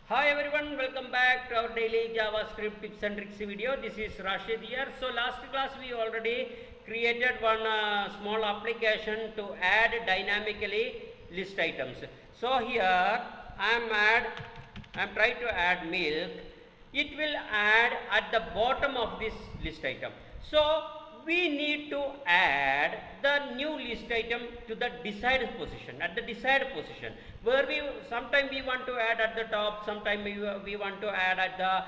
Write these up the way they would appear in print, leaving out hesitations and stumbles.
Hi everyone, welcome back to our daily JavaScript tips and tricks video. This is Rashid here. So last class we already created one small application to add dynamically list items. So here I am trying to add milk. It will add at the bottom of this list item. So we need to add the new list item to the desired position, at the desired position, where sometime we want to add at the top, sometime we want to add at the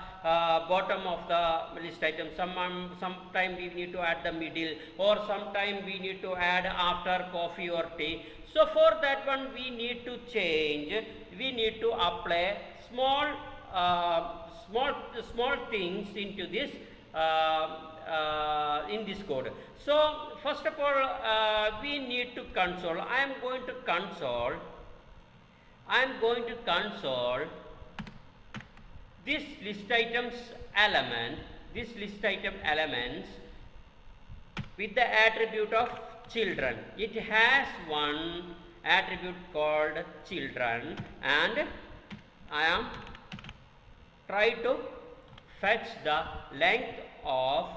bottom of the list item, sometime we need to add the middle, or sometime we need to add after coffee or tea. So for that one we need to apply small things into this in this code. So first of all we need to console. I am going to console this list items elements with the attribute of children. It has one attribute called children, and I am try to fetch the length of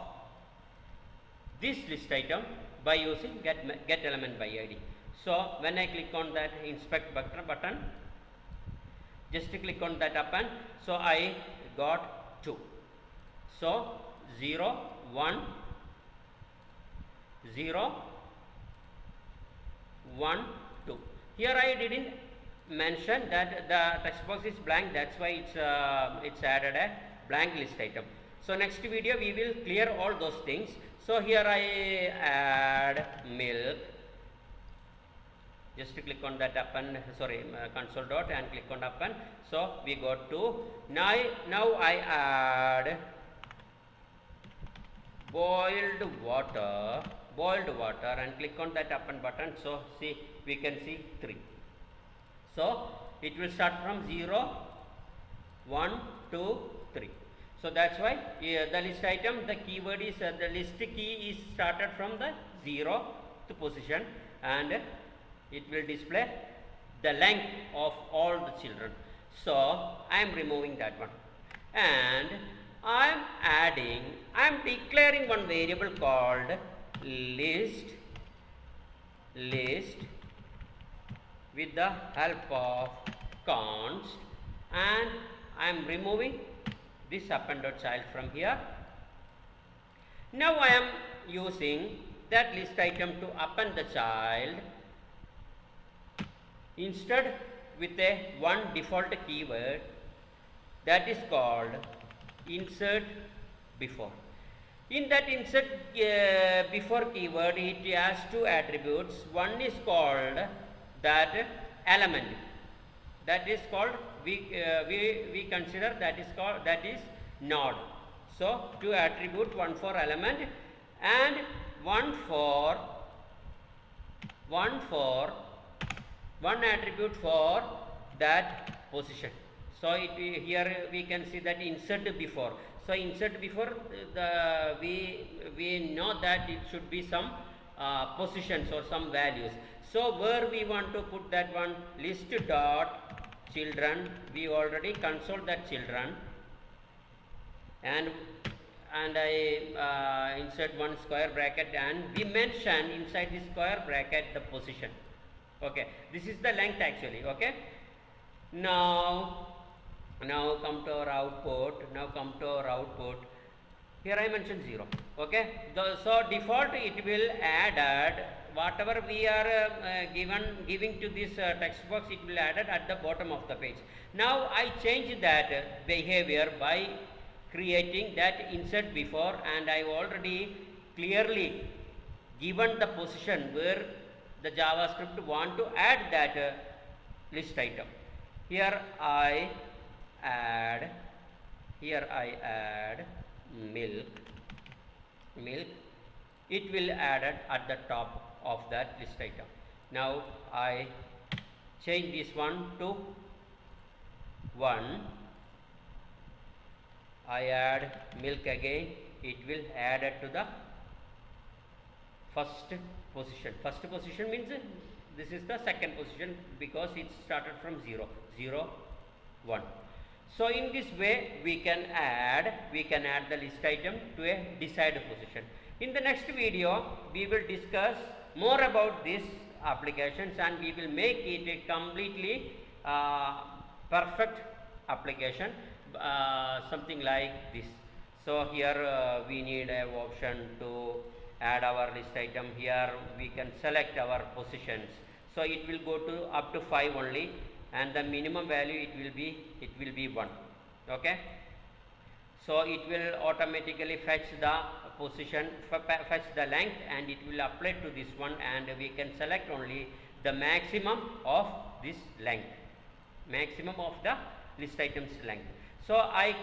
this list item by using get element by id. So when I click on that inspect button, just to click on that button, so I got 2. So 0 1 0 1 2. Here I didn't mention that the text box is blank, that's why it's added a blank list item. So next video we will clear all those things. So here I add milk. Just to click on that button, console dot, and click on button. So we got 2. Now I add boiled water and click on that button. So see, we can see 3. So it will start from 0 1 2 3. So that's why the list item, the keyword is the list key is started from the 0th position, and it will display the length of all the children. So I am removing that one, and I am declaring one variable called list with the help of const, and I am removing this append.child child from here. Now I am using that list item to append the child instead with a one default keyword that is called insertBefore. In that insertBefore keyword, it has 2 attributes. One is called that element, that is called we consider that is node. So 2 attribute, one for element and one attribute for that position. So here we can see that insertBefore. So insertBefore, we know that it should be some positions or some values. So where we want to put that one, list dot children, we already console that children, and I insert one square bracket, and we mention inside this square bracket the position. Okay, this is the length actually. Okay, now come to our output. Here I mentioned 0. Okay, so default it will add whatever we are giving to this text box, it will add it at the bottom of the page. Now I change that behavior by creating that insertBefore, and I already clearly given the position where the JavaScript want to add that list item. Here I add milk. It will add it at the top of that list item. Now I change this one to 1. I add milk again. It will add it to the first position. First position means this is the second position because it started from 0, 0, 1. So in this way we can add the list item to a desired position. In the next video we will discuss more about these applications and we will make it a completely perfect application, something like this. So here we need a option to add our list item. Here we can select our positions. So it will go to up to 5 only, and the minimum value it will be 1. Okay, so it will automatically fetch the position, fetch the length, and it will apply to this one, and we can select only the maximum of this length, maximum of the list items length. So I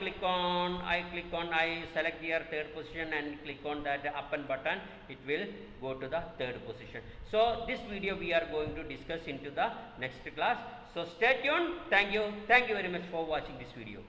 select here third position and click on that up and button, it will go to the third position. So this video we are going to discuss into the next class. So stay tuned. Thank you very much for watching this video.